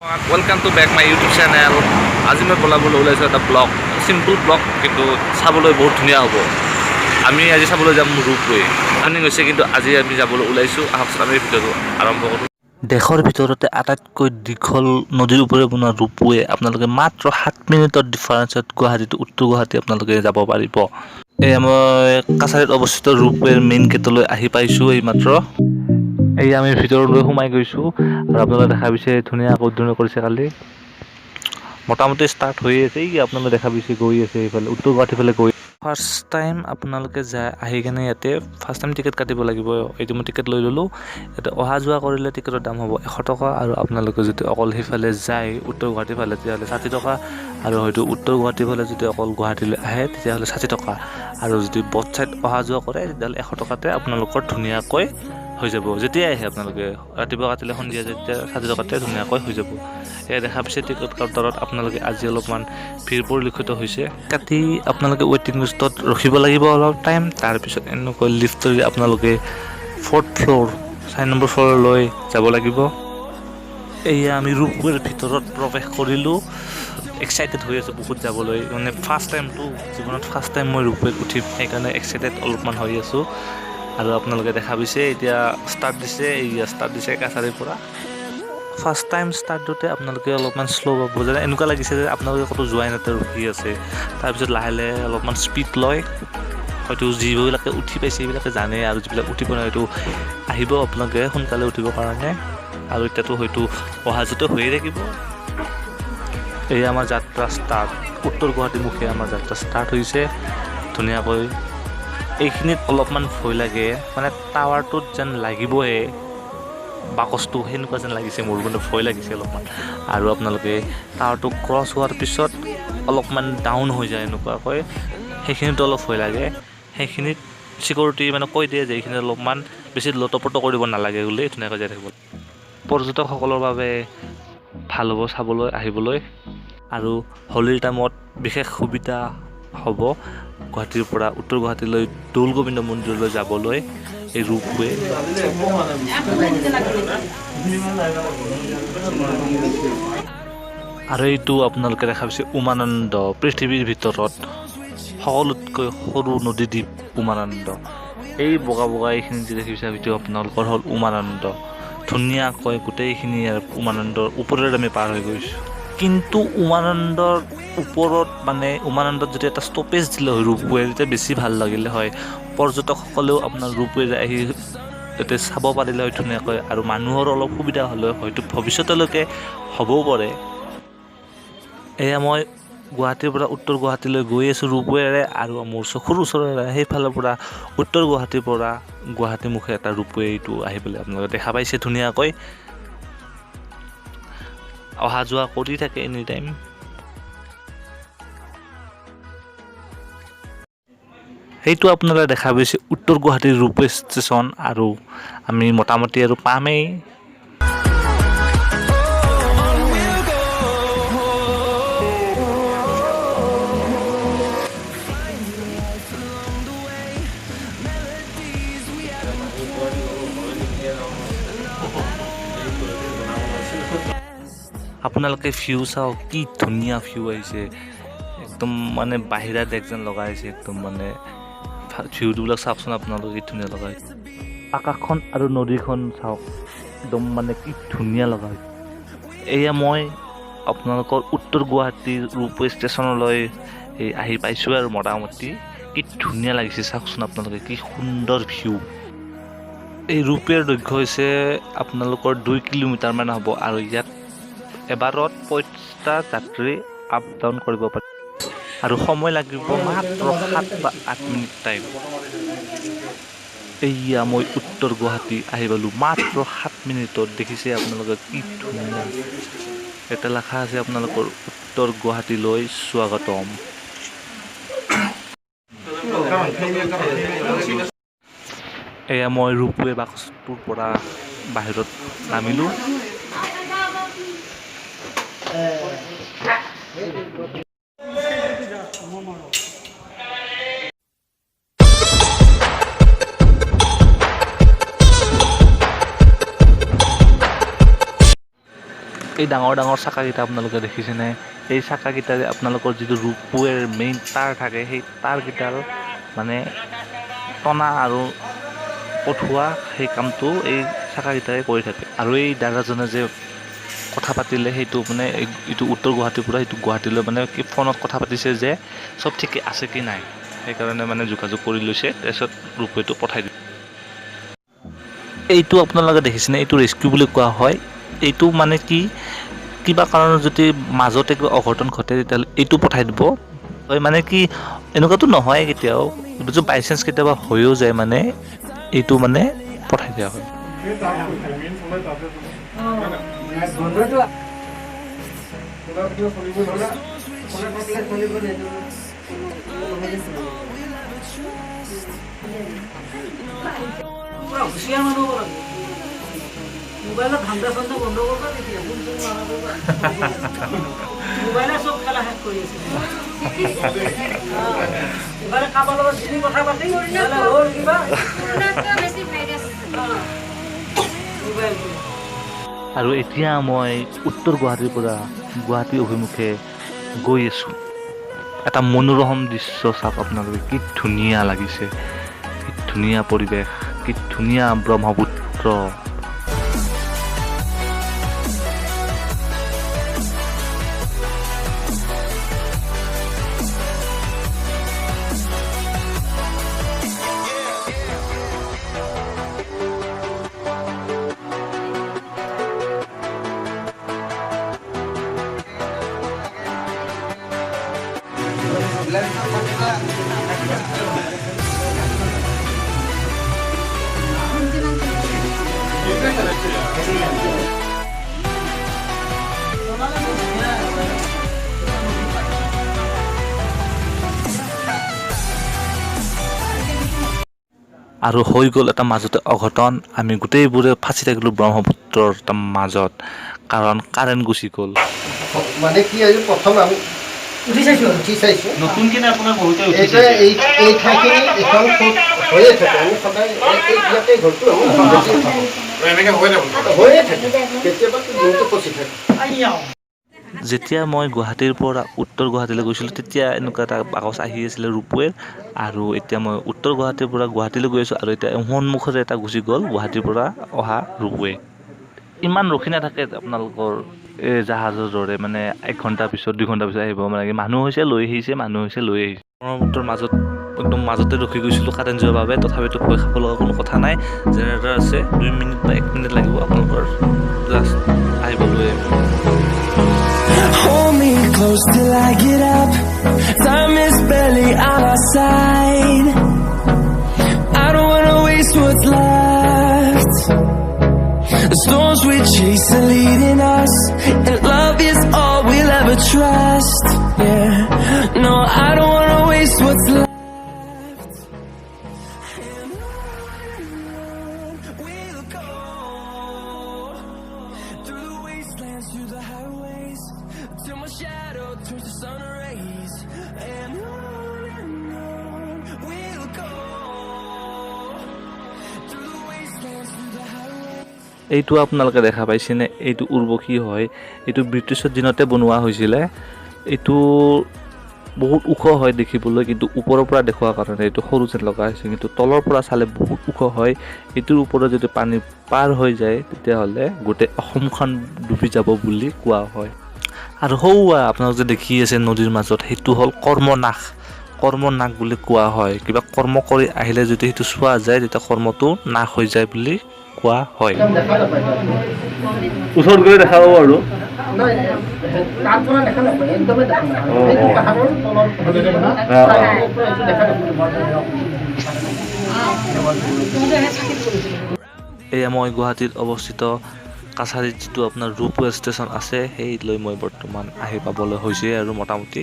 Welcome to back my YouTube channel. আজি মই বলাবলৈ ওলাইছো এটা ব্লগ, সিম্পল ব্লগ কিন্তু চাবলৈ বহুত ধুনীয়া হ'ব। আমি আজি চাবলৈ যাম ৰূপৱে। প্লেনিং হৈছে কিন্তু আজি আমি যাবলৈ ওলাইছো। আহকচোন আমি ভিডিঅ'টো আৰম্ভ কৰোঁ। দেশৰ ভিতৰতে আটাইতকৈ দীঘল নদীৰ ওপৰে বনোৱা ৰূপৱে আপোনালোকে মাত্ৰ 7 মিনিটৰ ডিফাৰেঞ্চত গুৱাহাটী টু উত্তৰ গুৱাহাটী আপোনালোকে যাব পাৰিব। এয়া মই কাছাৰীত অৱস্থিত ৰূপৱেৰ মেইন গেটলৈ আহি পাইছোঁ এইমাত্ৰ। এই আমি ভিতৰলৈ সোমাই গৈছোঁ আৰু আপোনালোকে দেখা পাইছে ধুনীয়াকৈ উদ্বোধন কৰিছে কালি। মোটামুটি ষ্টাৰ্ট হৈ আছে, এই আপোনালোকে দেখা পাইছে গৈ আছে এইফালে উত্তৰ গুৱাহাটীৰ ফালে গৈ। ফাৰ্ষ্ট টাইম আপোনালোকে আহি কেনে ইয়াতে ফাৰ্ষ্ট টাইম টিকেট কাটিব লাগিব। এইটো মই টিকেট লৈ ল'লোঁ। ইয়াতে অহা যোৱা কৰিলে টিকেটৰ দাম হ'ব 100 টকা আৰু আপোনালোকে যদি অকল সেইফালে যায় উত্তৰ গুৱাহাটীৰ ফালে তেতিয়াহ'লে 60 টকা আৰু হয়তো উত্তৰ গুৱাহাটীৰ ফালে যদি অকল গুৱাহাটীলৈ আহে তেতিয়াহ'লে 60 টকা আৰু যদি বথ ছাইড অহা যোৱা কৰে তেতিয়াহ'লে 100 টকাতে আপোনালোকৰ ধুনীয়াকৈ হৈ যাব। যেতিয়াই আহে আপোনালোকে ৰাতিপুৱা কাটিলে সন্ধিয়া যেতিয়া 60 টকাতে ধুনীয়াকৈ হৈ যাব। এয়া দেখা পাইছে টিকট কাউণ্টাৰত আপোনালোকে আজি অলপমান ভিৰ পৰিলক্ষিত হৈছে। কাটি আপোনালোকে ৱেইটিং লিষ্টত ৰখিব লাগিব অলপ টাইম। তাৰপিছত এনেকৈ লিফ্টেৰে আপোনালোকে 4th ফ্ল'ৰ 4 নম্বৰ ফ্ল'ৰলৈ যাব লাগিব। এয়া আমি ৰূপৱেৰ ভিতৰত প্ৰৱেশ কৰিলোঁ। এক্সাইটেড হৈ আছোঁ বহুত যাবলৈ, মানে ফাৰ্ষ্ট টাইমটো জীৱনত ফাৰ্ষ্ট টাইম মই ৰূপৱেত উঠিম, সেইকাৰণে এক্সাইটেড অলপমান হৈ আছোঁ। আৰু আপোনালোকে দেখা পাইছে এতিয়া ষ্টাৰ্ট দিছে কাছাৰীৰ পৰা। ফাৰ্ষ্ট টাইম ষ্টাৰ্ট দিওঁতে আপোনালোকে অলপমান শ্ল' পাব, যেনে এনেকুৱা লাগিছে যে আপোনালোকে ক'তো যোৱাই নাই ৰখি আছে। তাৰপিছত লাহে লাহে অলপমান স্পীড লয়। হয়তো যিবিলাকে উঠি পাইছে সেইবিলাকে জানে আৰু যিবিলাক উঠিব নাই হয়তো আহিব আপোনালোকে সোনকালে উঠিবৰ কাৰণে। আৰু এতিয়াতো হয়তো অহা যোৱাটো হৈয়ে থাকিব। এই আমাৰ যাত্ৰা ষ্টাৰ্ট, উত্তৰ গুৱাহাটীমুখে আমাৰ যাত্ৰা ষ্টাৰ্ট হৈছে ধুনীয়াকৈ। এইখিনিত অলপমান ভয় লাগে, মানে টাৱাৰটোত যেন লাগিবহে বাকচটো, সেনেকুৱা যেন লাগিছে মোৰ, মানে ভয় লাগিছে অলপমান। আৰু আপোনালোকে টাৱাৰটো ক্ৰছ হোৱাৰ পিছত অলপমান ডাউন হৈ যায় এনেকুৱাকৈ, সেইখিনিতো অলপ ভয় লাগে। সেইখিনিত চিকিউৰিটি মানে কৈ দিয়ে যে এইখিনিত অলপমান বেছি লটপট কৰিব নালাগে বুলি, ধুনীয়াকৈ যাই থাকিব। পৰ্যটকসকলৰ বাবে ভাল হ'ব চাবলৈ আহিবলৈ। আৰু হোলীৰ টাইমত বিশেষ সুবিধা হ'ব গুৱাহাটীৰ পৰা উত্তৰ গুৱাহাটীলৈ দৌল গোবিন্দ মন্দিৰলৈ যাবলৈ এই ৰূপৱে। আৰু এইটো আপোনালোকে দেখা পাইছে উমানন্দ, পৃথিৱীৰ ভিতৰত সকলোতকৈ সৰু নদীদ্বীপ উমানন্দ। এই বগা বগা এইখিনি যে দেখিছে সেইটো আপোনালোকৰ হ'ল উমানন্দ। ধুনীয়াকৈ গোটেইখিনি উমানন্দৰ ওপৰেৰে আমি পাৰ হৈ গৈছোঁ। কিন্তু উমানন্দৰ ওপৰত মানে উমানন্দত যদি এটা ষ্টপেজ দিলে হয় ৰূপৱে, তেতিয়া বেছি ভাল লাগিলে হয়। পৰ্যটকসকলেও আপোনাৰ ৰূপৱেৰে আহি যাতে চাব পাৰিলে হয় ধুনীয়াকৈ, আৰু মানুহৰ অলপ সুবিধা হ'লে হয়তো ভৱিষ্যতলৈকে হ'বও পাৰে। এয়া মই গুৱাহাটীৰ পৰা উত্তৰ গুৱাহাটীলৈ গৈ আছোঁ ৰূপৱেৰে, আৰু মোৰ চকুৰ ওচৰৰে সেইফালৰ পৰা উত্তৰ গুৱাহাটীৰ পৰা গুৱাহাটীমুখে এটা ৰূপৱে এইটো আহিবলৈ আপোনালোকে দেখা পাইছে ধুনীয়াকৈ অহা যোৱা কৰি থাকে এনি টাইম। সেইটো আপোনালোকে দেখা পাইছে উত্তৰ গুৱাহাটীৰ ৰূপৱে ষ্টেচন, আৰু আমি মোটামুটি আৰু পামেই। আপোনালোকে ভিউ চাওক, কি ধুনীয়া ভিউ আহিছে, একদম মানে বাহিৰা দেশ যেন লগাইছে একদম, মানে ভিউবিলাক চাওকচোন আপোনালোকে কি ধুনীয়া লগাইছে। আকাশখন আৰু নদীখন চাওক, একদম মানে কি ধুনীয়া লগাইছে। এয়া মই আপোনালোকৰ উত্তৰ গুৱাহাটীৰ ৰূপৱে ষ্টেচনলৈ আহি পাইছোঁ আৰু মোটামুটি কি ধুনীয়া লাগিছে চাওকচোন আপোনালোকে, কি সুন্দৰ ভিউ। এই ৰূপৱেৰ দৈৰ্ঘ্য হৈছে আপোনালোকৰ 2 কিলোমিটাৰমান হ'ব, আৰু ইয়াত এবাৰত 5টা যাত্ৰী আপ ডাউন কৰিব পাৰে, আৰু সময় লাগিব মাত্ৰ 7 বা 8 মিনিট টাইম। এয়া মই উত্তৰ গুৱাহাটী আহি পালোঁ মাত্ৰ 7 মিনিটত, দেখিছে আপোনালোকে কি ধুনীয়া। এটা লেখা আছে আপোনালোকৰ উত্তৰ গুৱাহাটীলৈ স্বাগতম। এয়া মই ৰূপৱে বাকচটোৰ পৰা বাহিৰত নামিলোঁ। এই ডাঙৰ ডাঙৰ চাকাকেইটা আপোনালোকে দেখিছেনে? এই চাকাকেইটাৰে আপোনালোকৰ যিটো ৰোপৱেৰ মেইন তাঁৰ থাকে সেই তাঁৰকেইডাল মানে টনা আৰু পঠোৱা সেই কামটো এই চাকাকেইটাই কৰি থাকে। আৰু এই দাদাজনে যে কথা পাতিলে সেইটো মানে এইটো উত্তৰ গুৱাহাটীৰ পৰা সেইটো গুৱাহাটীলৈ মানে কি ফোনত কথা পাতিছে যে চব ঠিকে আছে কি নাই, সেইকাৰণে মানে যোগাযোগ কৰি লৈছে, তাৰপিছত ৰোপৱেটো পঠাই দিছে। এইটো আপোনালোকে দেখিছেনে? এইটো ৰেস্কিউ বুলি কোৱা হয়। এইটো মানে কি কিবা কাৰণত যদি মাজতে কিবা অঘটন ঘটে তেতিয়াহ'লে এইটো পঠাই দিব হয়। মানে কি এনেকুৱাতো নহয় কেতিয়াও, যদি বাই চান্স কেতিয়াবা হৈও যায় মানে এইটো মানে পঠাই দিয়া হয়। মোবাইলত ধান্দা চান্দা বন্ধ কৰবা তেতিয়া মোবাইলে চব খেলা শেষ কৰি আছে। এবাৰে কাৰোবাৰ লগত চিনি কথা পাতি হ'ল কিবা আৰু এতিয়া মই উত্তৰ গুৱাহাটীৰ পৰা গুৱাহাটী অভিমুখে গৈ আছোঁ। এটা মনোৰম দৃশ্য চাওক আপোনালোকে, কি ধুনীয়া লাগিছে, কি ধুনীয়া পৰিৱেশ, কি ধুনীয়া ব্ৰহ্মপুত্ৰ। আৰু হৈ গ'ল এটা মাজতে অঘটন, আমি গোটেইবোৰে ফাঁচি থাকিলোঁ ব্ৰহ্মপুত্ৰৰ এটা মাজত, কাৰণ কাৰেণ্ট গুচি গ'ল। মানে কি আজি প্ৰথম আমি উঠি চাইছোঁ নতুনকৈ আপোনাৰ বহুতে এতিয়া এই ঠাইখিনি এখন হৈয়ে থাকে। আমি সদায় ইয়াতে ঘৰটো হৈয়ে থাকে, কেতিয়াবা বহুতো ফচি থাকে। যেতিয়া মই গুৱাহাটীৰ পৰা উত্তৰ গুৱাহাটীলৈ গৈছিলোঁ তেতিয়া এনেকুৱা এটা বাকচ আহি আছিলে ৰোপৱেৰ, আৰু এতিয়া মই উত্তৰ গুৱাহাটীৰ পৰা গুৱাহাটীলৈ গৈ আছোঁ, আৰু এতিয়া সন্মুখতে এটা গুচি গ'ল গুৱাহাটীৰ পৰা অহা ৰোপৱে। ইমান ৰখি নাথাকে আপোনালোকৰ এই জাহাজৰ দৰে, মানে 1 ঘণ্টাৰ পিছত 2 ঘণ্টাৰ পিছত আহিব, মানে মানুহ হৈছে লৈ আহিছে, মানুহ হৈছে লৈ আহিছে। ব্ৰহ্মপুত্ৰৰ মাজত একদম মাজতে ৰখি গৈছিলোঁ কাৰেণ্ট যোৱাৰ বাবে, তথাপিতো ভয় খাব লগা কোনো কথা নাই। জেনেৰেটাৰ আছে, 2 মিনিট বা 1 মিনিট লাগিব আপোনালোকৰ জাষ্ট আহিবলৈ। Hold me close till I get up. Time is barely on our side. I don't wanna waste what's left. The storms we chase are leading us, and love is all we'll ever trust. Yeah, no, I don't wanna waste what's left. And on we'll go, through the wastelands, through the highways, till my shadow turns to sun rays. And on we'll go, through the wastelands, through the highways. এইটো আপোনালোকে দেখা পাইছেনে? এইটো উৰ্বশী হয়, এইটো ব্ৰিটিছৰ দিনতে বনোৱা হৈছিলে। এইটো বহুত ওখ হয় দেখিবলৈ, কিন্তু ওপৰৰ পৰা দেখুৱাৰ কাৰণে এইটো সৰু যেন লগা হৈছে, কিন্তু তলৰ পৰা চালে বহুত ওখ হয়। এইটোৰ ওপৰত যদি পানী পাৰ হৈ যায় তেতিয়াহ'লে গোটেই অসমখন ডুবি যাব বুলি কোৱা হয়। আৰু সৌৱা আপোনালোক যে দেখি আছে নদীৰ মাজত, সেইটো হ'ল কৰ্মনাশ। কৰ্মনাশ বুলি কোৱা হয়। কিবা কৰ্ম কৰি আহিলে যদি সেইটো চোৱা যায় তেতিয়া কৰ্মটো নাশ হৈ যায় বুলি কোৱা হয়। দেখা নাপায় ওচৰত গৈ দেখা পাব আৰু নাই, তাৰ পৰা দেখা নাপায়, একদমেই দেখা নাপায়। এইটো পাহাৰৰ তলৰ পৰা এইটো দেখা নাপায়। এয়া মই গুৱাহাটীত অৱস্থিত কাছাৰীত যিটো আপোনাৰ ৰোপৱে ষ্টেচন আছে সেইলৈ মই বৰ্তমান আহি পাবলৈ হৈছে, আৰু মোটামুটি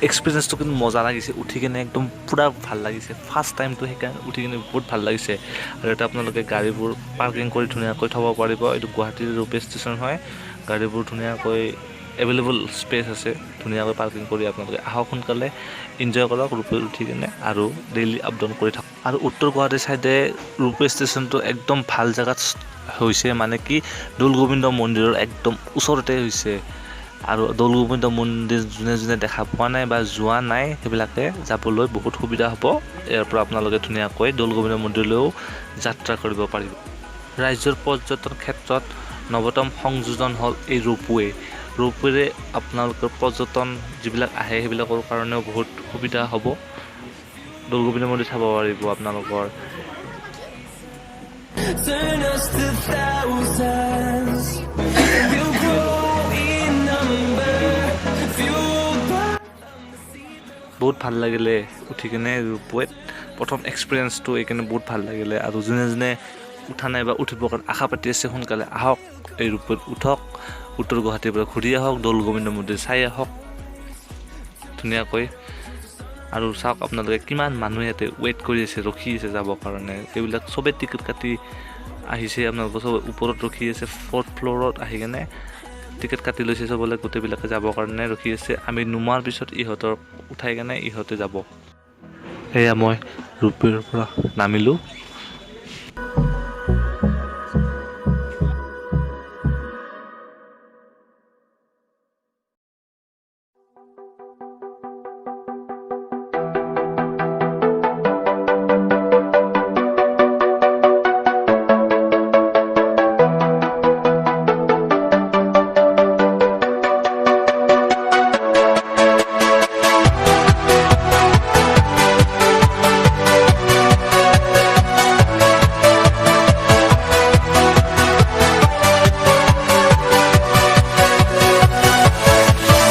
এক্সপিৰিয়েঞ্চটো কিন্তু মজা লাগিছে, উঠি কিনে একদম পূৰা ভাল লাগিছে। ফাৰ্ষ্ট টাইমটো সেইকাৰণে উঠি কিনে বহুত ভাল লাগিছে। আৰু এটা আপোনালোকে গাড়ীবোৰ পাৰ্কিং কৰি ধুনীয়াকৈ থ'ব পাৰিব। এইটো গুৱাহাটীৰ ৰোপৱে ষ্টেচন হয়, গাড়ীবোৰ ধুনীয়াকৈ এভেইলেবল স্পেচ আছে ধুনীয়াকৈ পাৰ্কিং কৰি আপোনালোকে আহক সোনকালে এনজয় কৰক ৰূপৱেত উঠি কিনে আৰু ডেইলি আপ ডাউন কৰি থাকক আৰু উত্তৰ গুৱাহাটী ছাইডে ৰূপৱে ষ্টেচনটো একদম ভাল জেগাত হৈছে মানে কি দৌল গোবিন্দ মন্দিৰৰ একদম ওচৰতে হৈছে আৰু দৌল গোবিন্দ মন্দিৰ যোনে যোনে দেখা পোৱা নাই বা যোৱা নাই সেইবিলাকে যাবলৈ বহুত সুবিধা হ'ব ইয়াৰ পৰা আপোনালোকে ধুনীয়াকৈ দৌল গোবিন্দ মন্দিৰলৈও যাত্ৰা কৰিব পাৰিব ৰাজ্যৰ পৰ্যটন ক্ষেত্ৰত নৱতম সংযোজন হ'ল এই ৰূপৱেৰে আপোনালোকৰ পৰ্যটন যিবিলাক আহে সেইবিলাকৰ কাৰণেও বহুত সুবিধা হ'ব দৌল গোবিন্দ মন্দিৰ চাব পাৰিব আপোনালোকৰ Turn us to thousands. We'll grow in number. Fueled by বহুত ভাল লাগিলে উঠি কিনে ৰূপৱেত প্ৰথম এক্সপিৰিয়েঞ্চটো এইকাৰণে বহুত ভাল লাগিলে আৰু যোনে যোনে উঠা নাই বা উঠিবৰ কাৰণে আশা পাতি আছে সোনকালে আহক এই ৰূপৱেত উঠক উত্তৰ গুৱাহাটীৰ পৰা ঘূৰি আহক দৌল গোবিন্দ মন্দিৰ চাই আহক ধুনীয়াকৈ আৰু চাওক আপোনালোকে কিমান মানুহে ইয়াতে ৱেইট কৰি আছে ৰখি আছে যাবৰ কাৰণে এইবিলাক চবেই টিকেট কাটি আহিছে আপোনালোকৰ চব ওপৰত ৰখি আছে 4th ফ্ল'ৰত আহি কেনে টিকেট কাটি লৈছে চবলৈ গোটেইবিলাকে যাবৰ কাৰণে ৰখি আছে আমি নোমোৱাৰ পিছত ইহঁতক উঠাই কেনে ইহঁতে যাব এয়া মই ৰূপৱেৰ পৰা নামিলোঁ